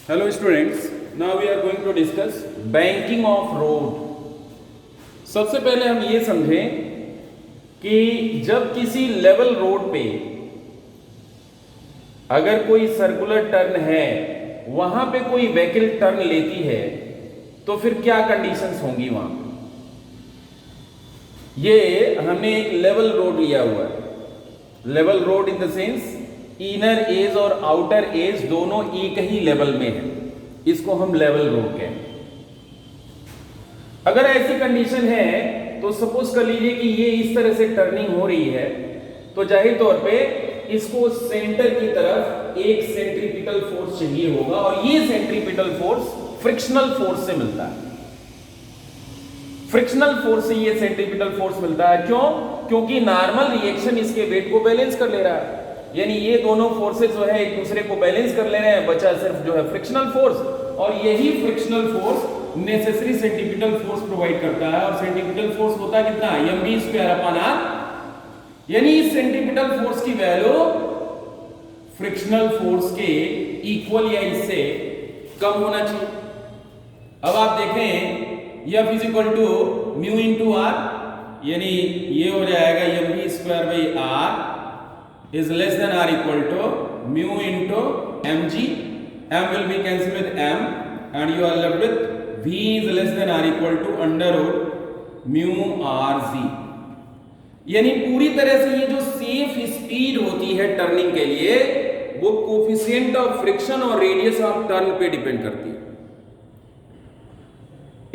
Hello students, now we are going to discuss banking of road. सबसे पहले हम ये समझें कि जब किसी लेवल रोड पे अगर कोई सर्कुलर टर्न है, वहां पे कोई व्हीकल टर्न लेती है तो फिर क्या कंडीशंस होंगी वहां पे। ये हमने एक लेवल रोड लिया हुआ है। Level road in the sense inner as और आउटर एज दोनों एक ही लेवल में है, इसको हम लेवल रोड कहते हैं। अगर ऐसी कंडीशन है तो सपोज कर लीजिए कि ये इस तरह से टर्निंग हो रही है, तो जाहिर तौर पे इसको सेंटर की तरफ एक सेंट्रीपिटल फोर्स चाहिए होगा, और ये सेंट्रीपिटल फोर्स फ्रिक्शनल फोर्स से मिलता है। फ्रिक्शनल फोर्स से ये सेंट्रीपिटल फोर्स मिलता है। क्यों? क्योंकि नॉर्मल रिएक्शन इसके वेट को बैलेंस कर ले रहा है, यानी ये दोनों फोर्सेस जो है एक दूसरे को बैलेंस कर ले रहे हैं, बचा सिर्फ जो है फ्रिक्शनल फोर्स, और यही frictional force necessary centripetal force provide करता है। और सेंट्रीपिटल फोर्स होता है कितना? mv²/r, यानी इस सेंट्रीपिटल फोर्स की वैल्यू फ्रिक्शनल फोर्स के इक्वल या इससे कम होना चाहिए। अब आप देखें F = μ/r, यानी ये हो जाएगा mv²/r is less than or equal to mu into mg. M will be cancelled with m and you are left with v is less than or equal to √ mu rg. यानी पूरी तरह से ये जो सेफ स्पीड होती है turning के लिए, वो कोफिशिएंट ऑफ फ्रिक्शन और रेडियस ऑफ टर्न पे डिपेंड करती है।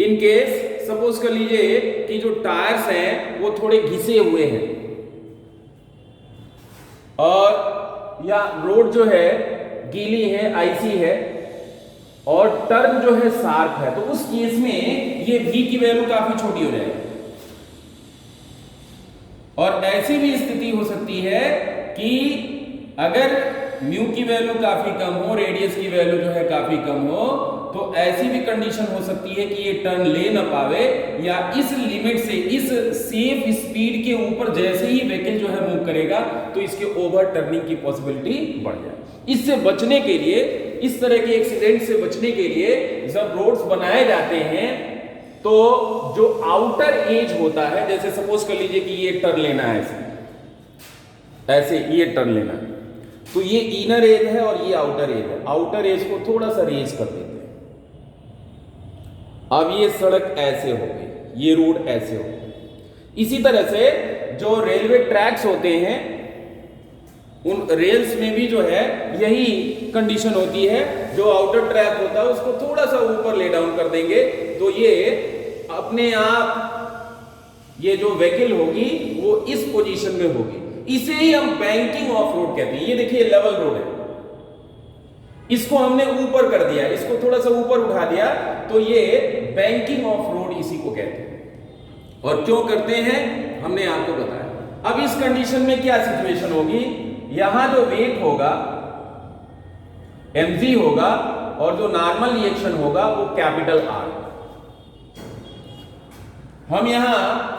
इन केस सपोज कर लीजिए कि जो टायर्स हैं वो थोड़े घिसे हुए हैं और या रोड जो है गीली है, आइसी है, और टर्न जो है शार्प है, तो उस केस में ये v की वैल्यू काफी छोटी हो जाएगी। और ऐसी भी स्थिति हो सकती है कि अगर म्यू की वैल्यू काफी कम हो, रेडियस की वैल्यू जो है काफी कम हो, तो ऐसी भी कंडीशन हो सकती है कि ये टर्न ले ना पावे, या इस लिमिट से, इस सेफ स्पीड के ऊपर जैसे ही व्हीकल जो है मूव करेगा तो इसके ओवर टर्निंग की पॉसिबिलिटी बढ़ जाए। इससे बचने के लिए, इस तरह के एक्सीडेंट से बचने के लिए जब रोड्स बनाए जाते हैं तो जो आउटर एज होता है, जैसे सपोज कर लीजिए कि ये टर्न लेना है, ऐसे ये टर्न लेना है, तो ये इनर एज है और ये आउटर एज है। आउटर एज को थोड़ा सा रेज कर देते हैं। अब ये सड़क ऐसे हो गई, ये रोड ऐसे हो गई। इसी तरह से जो रेलवे ट्रैक्स होते हैं, उन रेल्स में भी जो है यही कंडीशन होती है। जो आउटर ट्रैक होता है उसको थोड़ा सा ऊपर ले डाउन कर देंगे तो ये अपने आप, ये जो व्हीकल होगी वो इस पोजीशन में होगी। इसे ही हम बैंकिंग ऑफ रोड कहते हैं। ये देखिए लेवल रोड है, इसको हमने ऊपर कर दिया, इसको थोड़ा सा ऊपर उठा दिया, तो ये बैंकिंग ऑफ रोड इसी को कहते हैं। और क्यों करते हैं हमने आपको बताया। अब इस कंडीशन में क्या सिचुएशन होगी, यहां जो वेट होगा mg होगा और जो नॉर्मल रिएक्शन होगा वो कैपिटल R। हम यहां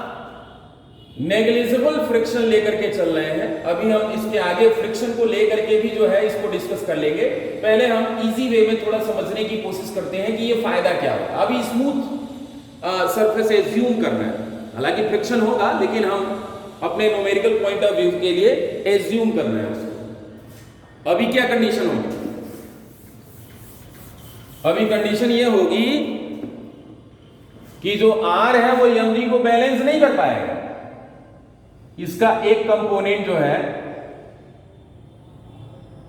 नेग्लिजिबल फ्रिक्शन लेकर के चल रहे हैं। अभी हम इसके आगे फ्रिक्शन को लेकर के भी जो है इसको डिस्कस कर लेंगे। पहले हम इजी वे में थोड़ा समझने की कोशिश करते हैं कि ये फायदा क्या होगा। अभी स्मूथ सरफेस एज्यूम करना है, हालांकि फ्रिक्शन होगा, लेकिन हम अपने न्यूमेरिकल पॉइंट ऑफ व्यू के लिए एज्यूम कर रहे हैं उसको। अभी क्या कंडीशन होगी? अभी कंडीशन ये होगी कि जो R है वो mg को बैलेंस नहीं कर पाएगा। इसका एक कंपोनेंट जो है,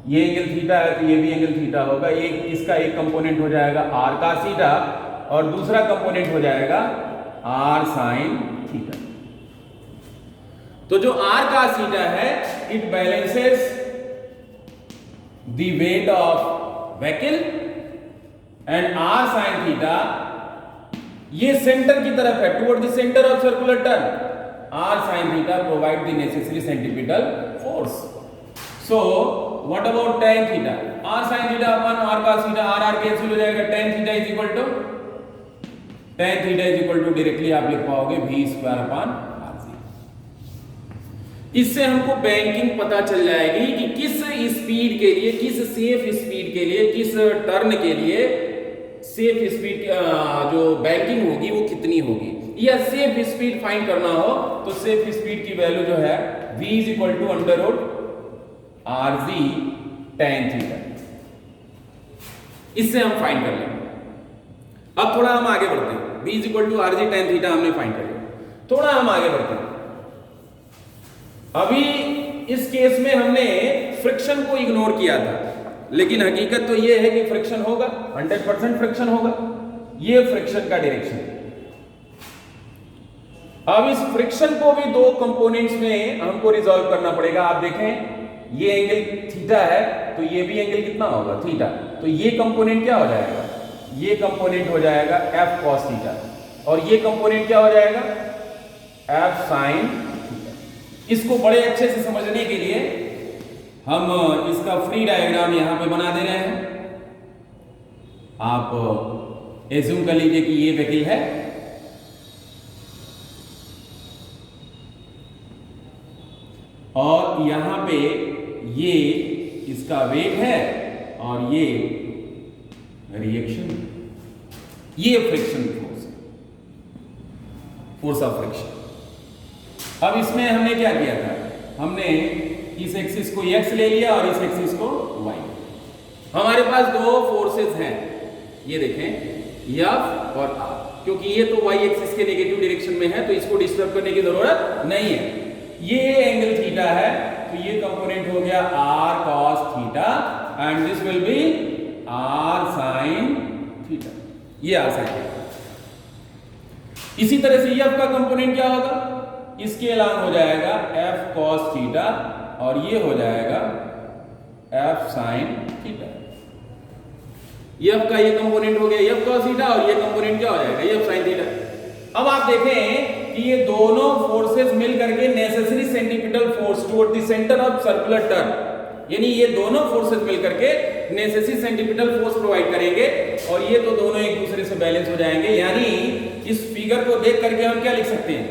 ये एंगल थीटा है तो ये भी एंगल थीटा होगा। ये इसका एक कंपोनेंट हो जाएगा r cos थीटा और दूसरा कंपोनेंट हो जाएगा r sin थीटा। तो जो r cos थीटा है, it balances the weight of vehicle, and r sin theta ये सेंटर की तरफ है, toward the centre of circular turn. R sin theta provide the necessary centripetal force. So what about tan theta? R sin theta upon R cos theta, R cancel हो जाएगा। tan theta is equal to, tan theta is equal to directly आप लिख पाओगे v² upon rc। इससे हमको banking पता चल जाएगी कि किस स्पीड के लिए, किस सेफ स्पीड के लिए, किस टर्न के लिए सेफ स्पीड जो बैंकिंग होगी वो कितनी होगी, या सेफ स्पीड फाइंड करना हो तो सेफ स्पीड की वैल्यू जो है v is equal to under root r g tan theta, इससे हम फाइंड कर लेंगे। अब थोड़ा हम आगे बढ़ते हैं, v is equal to r g tan theta हमने फाइंड कर लिया, थोड़ा हम आगे बढ़ते हैं। अभी इस केस में हमने फ्रिक्शन को इग्नोर किया था, लेकिन हकीकत तो यह है कि फ्रिक्शन होगा, 100% फ्रिक्शन होगा, ये फ्रिक्शन का डायरेक्शन। अब इस फ्रिक्शन को भी दो कंपोनेंट्स में हमको रिजॉल्व करना पड़ेगा। आप देखें ये एंगल थीटा है तो ये भी एंगल कितना होगा, थीटा, तो ये कंपोनेंट क्या हो जाएगा, ये कंपोनेंट हो जाएगा f cos थीटा, और ये कंपोनेंट क्या हो जाएगा, f sin थीटा। इसको बड़े अच्छे से समझने के लिए हम इसका फ्री डायग्राम यहां पे बना दे रहे हैं। आप एज्यूम कर लीजिए कि ये वेहिकल है, और यहां पे ये इसका वेट है और ये रिएक्शन, ये friction force, force of friction. अब इसमें हमने क्या किया था, हमने इस एक्सिस को x ले लिया और इस एक्सिस को y। हमारे पास दो फोर्सेस हैं, ये देखें F और R, क्योंकि ये तो y एक्सिस के नेगेटिव डायरेक्शन में है तो इसको डिस्टर्ब करने की जरूरत नहीं है। ये एंगल थीटा है तो ये कंपोनेंट हो गया r cos theta and this will be r sin theta, ये r sin थीटा। इसी तरह से F का कंपोनेंट क्या होगा, इसके अलावा हो जाएगा f cos थीटा और ये हो जाएगा f sin थीटा। F का ये कंपोनेंट हो गया f cos थीटा और ये कंपोनेंट क्या हो जाएगा f sin थीटा। अब आप देखें कि ये दोनों फोर्सेस मिल करके necessary centripetal force toward the centre of circular turn, यानी ये दोनों फोर्सेस मिल करके नेसेसरी सेंट्रीपिटल फोर्स प्रोवाइड करेंगे और ये तो दोनों एक दूसरे से बैलेंस हो जाएंगे। यानी इस फिगर को देख करके हम क्या लिख सकते हैं,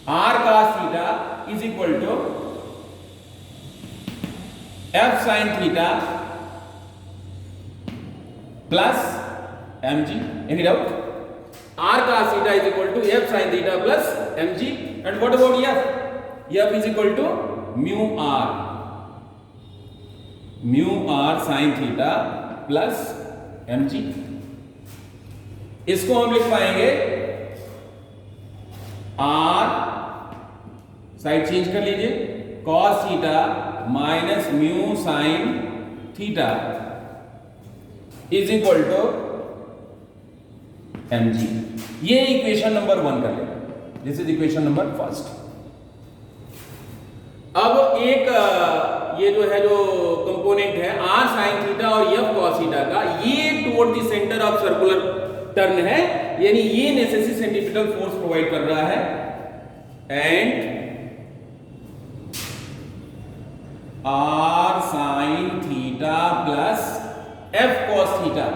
r cos theta is equal to f sin theta plus mg। Any doubt, r cos theta is equal to f sin theta plus mg, and what about f? f is equal to mu r sin theta plus mg। इसको हम लिख पाएंगे r, side change कर लीजिए, cos theta minus mu sin theta is equal to mg। ये equation number 1 कर लेंगे, this is equation number first. अब एक ये जो है जो कंपोनेंट है r sin थीटा और f cos थीटा का, ये toward the centre of circular turn है, यानी ये नेसेसरी सेंट्रीपिटल फोर्स प्रोवाइड कर रहा है, and r sin theta plus f cos theta,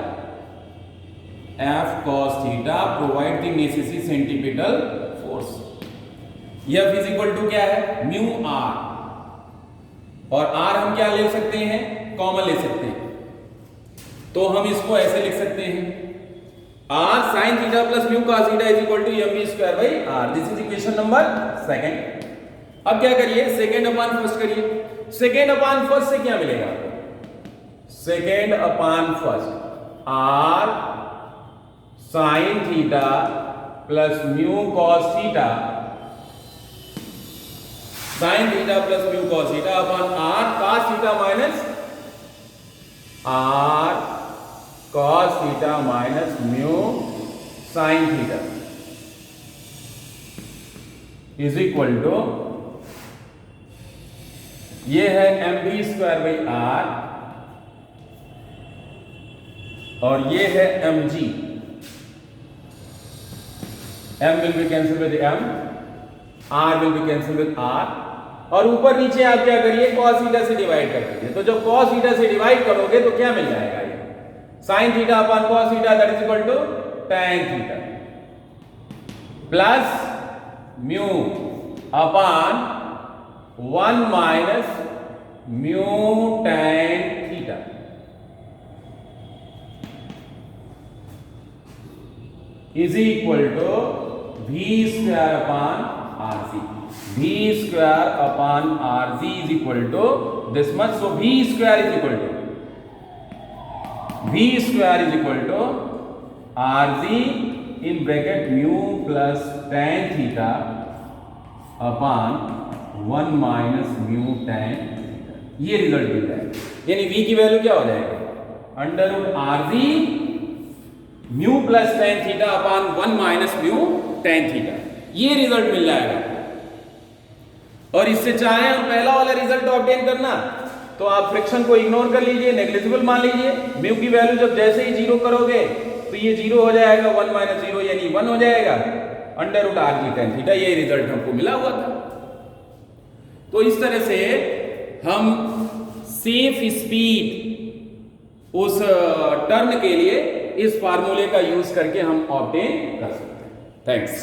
f cos theta provide the necessary centripetal force. f is equal to क्या है, म्यू r, और r हम क्या ले सकते हैं, कॉमन ले सकते हैं, तो हम इसको ऐसे लिख सकते हैं r sin theta plus mu cos theta is equal to mv square by r। This is equation number second. अब क्या करिए, सेकंड अपॉन फर्स्ट करिए। सेकंड अपॉन फर्स्ट से क्या मिलेगा आपको, second upon first r sin theta plus mu cos theta, sin theta plus mu cos theta upon r cos theta minus r cos theta minus mu sin theta is equal to, ये है mv square by r और ये है mg। m will be cancelled with m, r will be cancelled with r, और ऊपर नीचे आप क्या करिए, cos थीटा से डिवाइड कर दीजिए। तो जब cos थीटा से डिवाइड करोगे तो क्या मिल जाएगा, ये sin theta upon cos theta that is equal to tan theta plus mu upon 1 minus mu tan theta is equal to v square upon rc. v square upon rc is equal to this much. So v square is equal to rc in bracket mu plus tan theta upon 1 minus mu tan theta. ये result मिल जाएगा. यानी v की value क्या हो जाएगा? Under root rc mu plus tan theta upon 1 minus mu tan theta. ये result मिल जाएगा. और इससे चाहे हम पहला वाला रिजल्ट ऑब्टेन करना तो आप फ्रिक्शन को इग्नोर कर लीजिए, नेग्लिजिबल मान लीजिए. म्यू की वैल्यू जब जैसे ही जीरो करोगे तो ये जीरो हो जाएगा, 1 माइनस जीरो यानी 1 हो जाएगा under root rc tan theta. ये रिजल्ट हमको मिला हुआ था. तो इस तरह से हम सेफ स्पीड उस टर्न के लिए इस फार्मूले का यूज करके हम ऑब्टेन कर सकते हैं. थैंक्स.